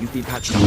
You've been patched up.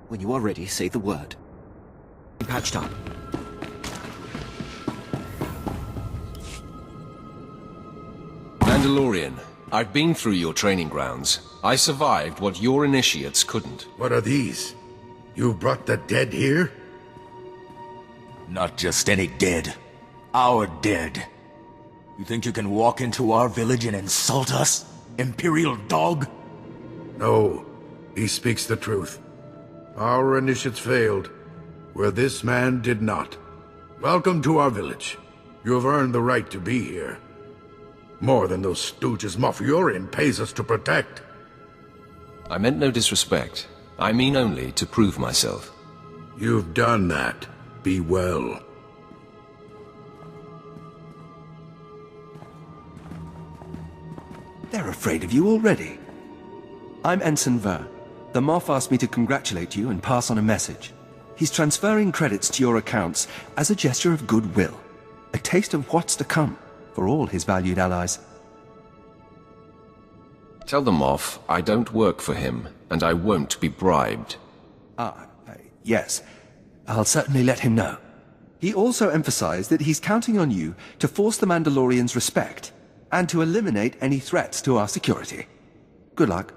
When you are ready, say the word. Patched up. Mandalorian, I've been through your training grounds. I survived what your initiates couldn't. What are these? You brought the dead here? Not just any dead. Our dead. You think you can walk into our village and insult us? Imperial dog? No, he speaks the truth. Our initiates failed, where this man did not. Welcome to our village. You have earned the right to be here. More than those stooges Moff-Yorian pays us to protect. I meant no disrespect. I mean only to prove myself. You've done that. Be well. They're afraid of you already. I'm Ensign Ver. The Moff asked me to congratulate you and pass on a message. He's transferring credits to your accounts as a gesture of goodwill. A taste of what's to come for all his valued allies. Tell them off, I don't work for him, and I won't be bribed. Yes. I'll certainly let him know. He also emphasized that he's counting on you to force the Mandalorians' respect, and to eliminate any threats to our security. Good luck.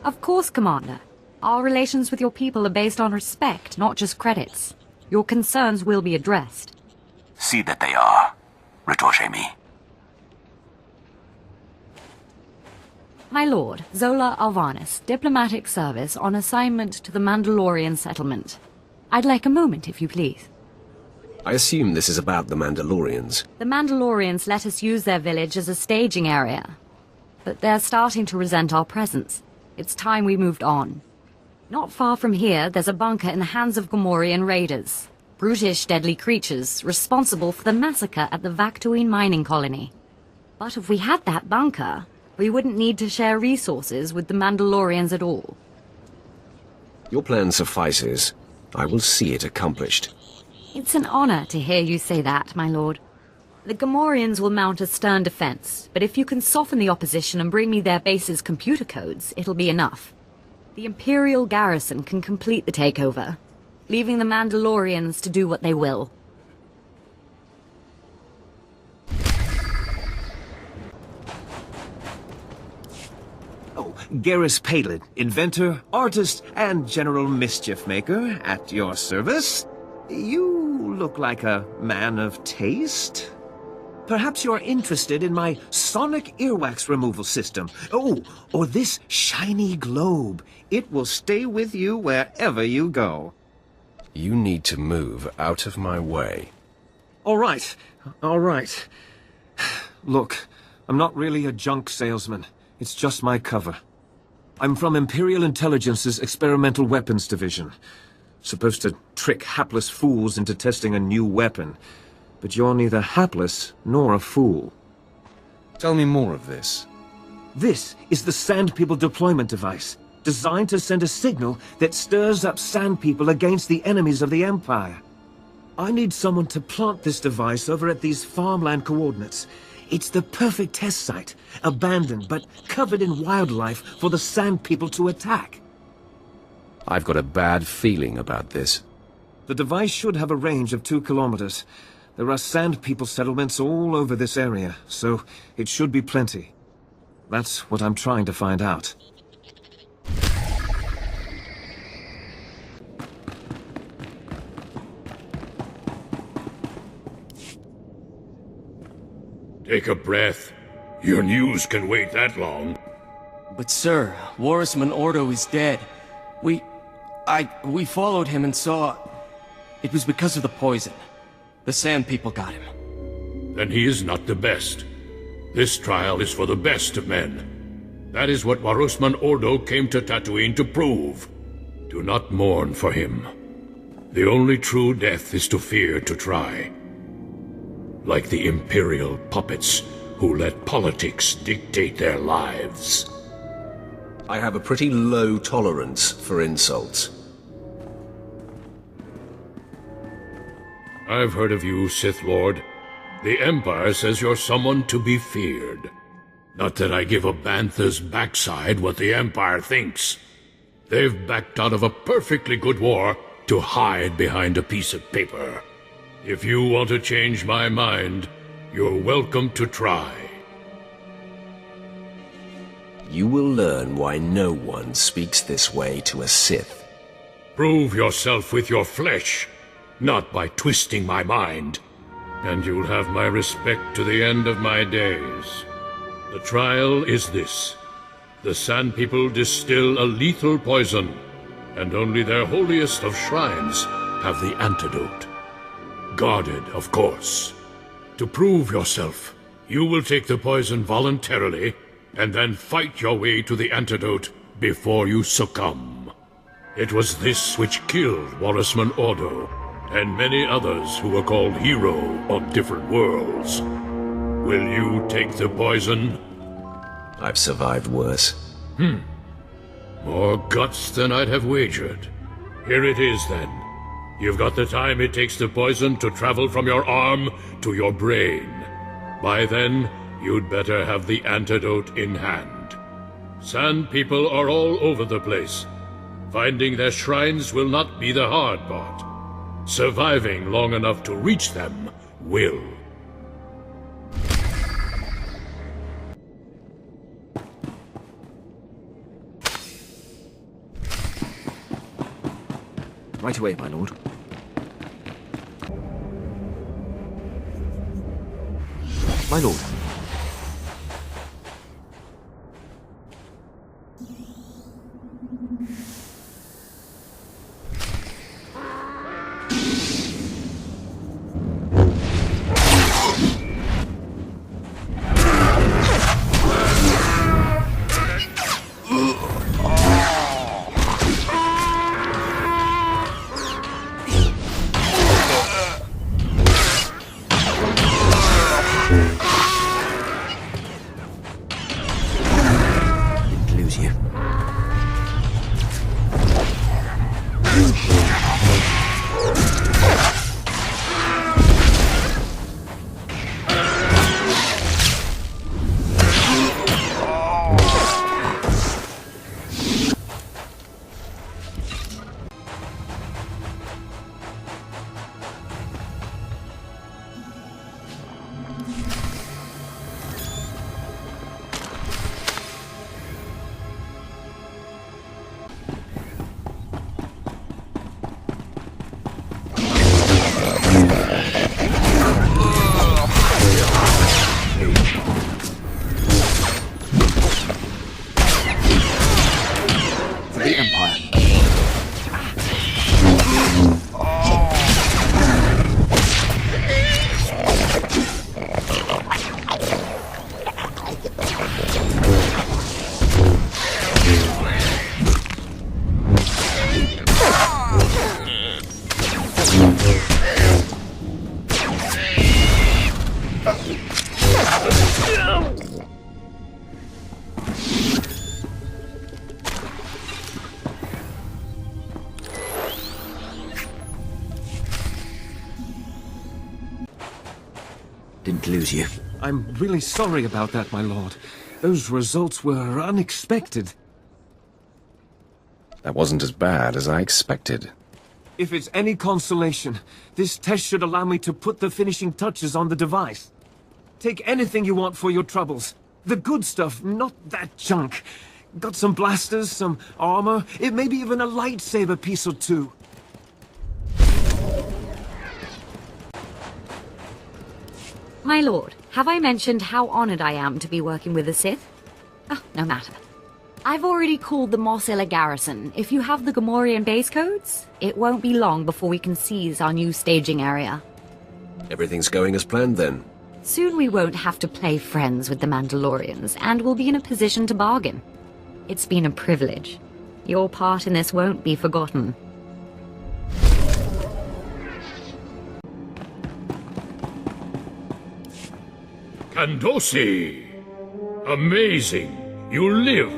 Of course, Commander. Our relations with your people are based on respect, not just credits. Your concerns will be addressed. See that they are. Retorche-me. My lord, Zola Alvanis, diplomatic service on assignment to the Mandalorian settlement. I'd like a moment, if you please. I assume this is about the Mandalorians. The Mandalorians let us use their village as a staging area. But they're starting to resent our presence. It's time we moved on. Not far from here, there's a bunker in the hands of Gamorrean raiders. Brutish, deadly creatures, responsible for the massacre at the Vaktuin mining colony. But if we had that bunker, we wouldn't need to share resources with the Mandalorians at all. Your plan suffices. I will see it accomplished. It's an honor to hear you say that, my lord. The Gamorreans will mount a stern defense, but if you can soften the opposition and bring me their base's computer codes, it'll be enough. The Imperial garrison can complete the takeover, leaving the Mandalorians to do what they will. Garrus Palin, inventor, artist, and general mischief maker, at your service. You look like a man of taste. Perhaps you're interested in my sonic earwax removal system. Oh, or this shiny globe. It will stay with you wherever you go. You need to move out of my way. All right. Look, I'm not really a junk salesman. It's just my cover. I'm from Imperial Intelligence's Experimental Weapons Division. Supposed to trick hapless fools into testing a new weapon. But you're neither hapless nor a fool. Tell me more of this. This is the Sand People deployment device, designed to send a signal that stirs up Sand People against the enemies of the Empire. I need someone to plant this device over at these farmland coordinates. It's the perfect test site, abandoned but covered in wildlife for the Sand People to attack. I've got a bad feeling about this. The device should have a range of 2 kilometers. There are Sand People settlements all over this area, so it should be plenty. That's what I'm trying to find out. Take a breath. Your news can wait that long. But sir, Warisman Ordo is dead. We followed him and saw... It was because of the poison. The Sand People got him. Then he is not the best. This trial is for the best of men. That is what Warusman Ordo came to Tatooine to prove. Do not mourn for him. The only true death is to fear to try. Like the Imperial puppets who let politics dictate their lives. I have a pretty low tolerance for insults. I've heard of you, Sith Lord. The Empire says you're someone to be feared. Not that I give a bantha's backside what the Empire thinks. They've backed out of a perfectly good war to hide behind a piece of paper. If you want to change my mind, you're welcome to try. You will learn why no one speaks this way to a Sith. Prove yourself with your flesh, not by twisting my mind. And you'll have my respect to the end of my days. The trial is this. The Sand People distill a lethal poison, and only their holiest of shrines have the antidote. Guarded, of course. To prove yourself, you will take the poison voluntarily, and then fight your way to the antidote before you succumb. It was this which killed Warusman Ordo, and many others who were called hero on different worlds. Will you take the poison? I've survived worse. More guts than I'd have wagered. Here it is, then. You've got the time it takes the poison to travel from your arm to your brain. By then, you'd better have the antidote in hand. Sand People are all over the place. Finding their shrines will not be the hard part. Surviving long enough to reach them will. Right away, my lord. My lord. Didn't lose you. I'm really sorry about that, my lord. Those results were unexpected. That wasn't as bad as I expected. If it's any consolation, this test should allow me to put the finishing touches on the device. Take anything you want for your troubles. The good stuff, not that junk. Got some blasters, some armor, maybe even a lightsaber piece or two. My lord, have I mentioned how honored I am to be working with the Sith? Oh, no matter. I've already called the Mos Illa garrison. If you have the Gamorrean base codes, it won't be long before we can seize our new staging area. Everything's going as planned then. Soon we won't have to play friends with the Mandalorians, and we'll be in a position to bargain. It's been a privilege. Your part in this won't be forgotten. Kandosi! Amazing! You live!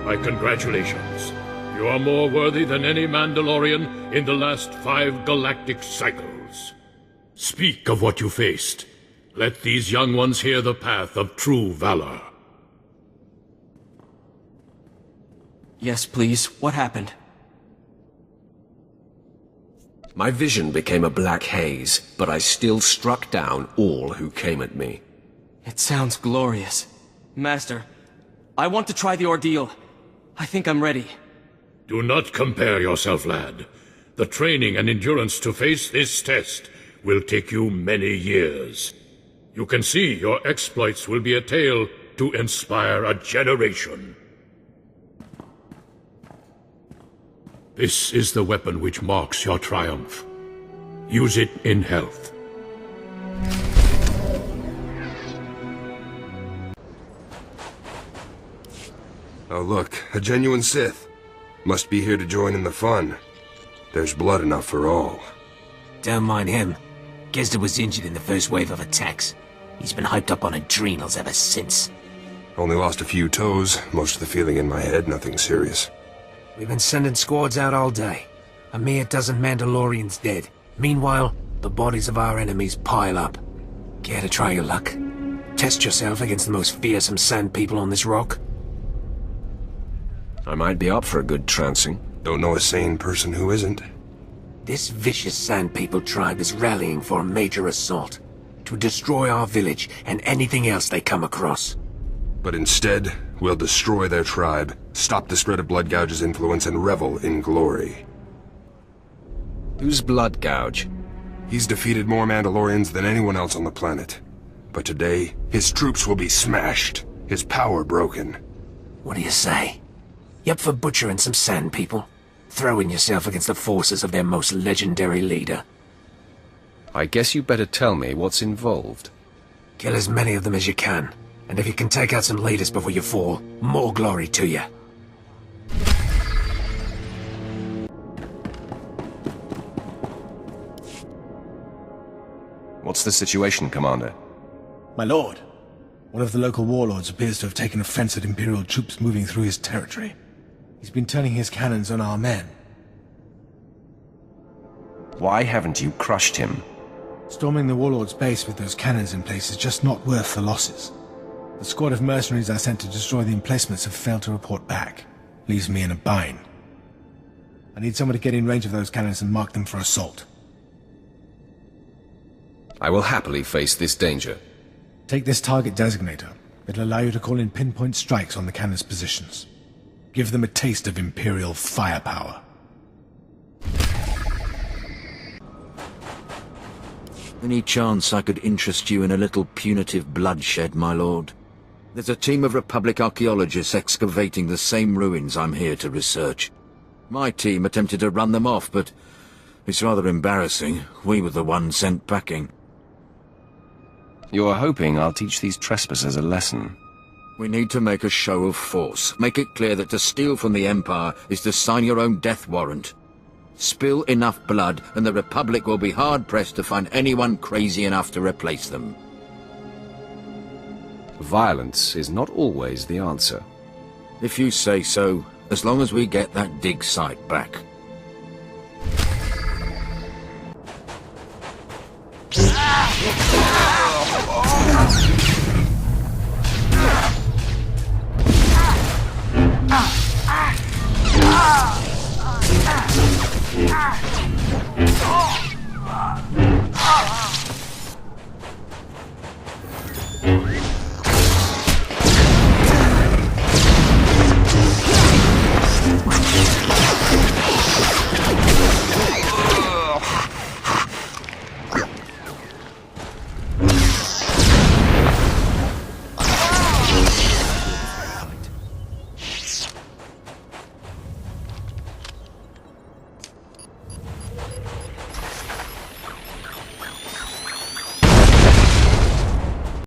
My congratulations. You are more worthy than any Mandalorian in the last 5 galactic cycles. Speak of what you faced. Let these young ones hear the path of true valor. Yes, please. What happened? My vision became a black haze, but I still struck down all who came at me. It sounds glorious. Master, I want to try the ordeal. I think I'm ready. Do not compare yourself, lad. The training and endurance to face this test will take you many years. You can see your exploits will be a tale to inspire a generation. This is the weapon which marks your triumph. Use it in health. Oh look, a genuine Sith. Must be here to join in the fun. There's blood enough for all. Don't mind him. Gizda was injured in the first wave of attacks. He's been hyped up on adrenals ever since. Only lost a few toes, most of the feeling in my head, nothing serious. We've been sending squads out all day. A mere dozen Mandalorians dead. Meanwhile, the bodies of our enemies pile up. Care to try your luck? Test yourself against the most fearsome sand people on this rock? I might be up for a good trouncing. Don't know a sane person who isn't. This vicious Sand People tribe is rallying for a major assault. To destroy our village and anything else they come across. But instead, we'll destroy their tribe, stop the spread of Blood Gouge's influence, and revel in glory. Who's Blood Gouge? He's defeated more Mandalorians than anyone else on the planet. But today, his troops will be smashed, his power broken. What do you say? You up for butchering some Sand People? Throwing yourself against the forces of their most legendary leader? I guess you better tell me what's involved. Kill as many of them as you can. And if you can take out some leaders before you fall, more glory to you. What's the situation, Commander? My lord, one of the local warlords appears to have taken offense at Imperial troops moving through his territory. He's been turning his cannons on our men. Why haven't you crushed him? Storming the warlord's base with those cannons in place is just not worth the losses. The squad of mercenaries I sent to destroy the emplacements have failed to report back. Leaves me in a bind. I need someone to get in range of those cannons and mark them for assault. I will happily face this danger. Take this target designator. It'll allow you to call in pinpoint strikes on the cannons' positions. Give them a taste of Imperial firepower. Any chance I could interest you in a little punitive bloodshed, my lord? There's a team of Republic archaeologists excavating the same ruins I'm here to research. My team attempted to run them off, but it's rather embarrassing. We were the ones sent packing. You're hoping I'll teach these trespassers a lesson. We need to make a show of force. Make it clear that to steal from the Empire is to sign your own death warrant. Spill enough blood, and the Republic will be hard-pressed to find anyone crazy enough to replace them. Violence is not always the answer. If you say so, as long as we get that dig site back. Ah!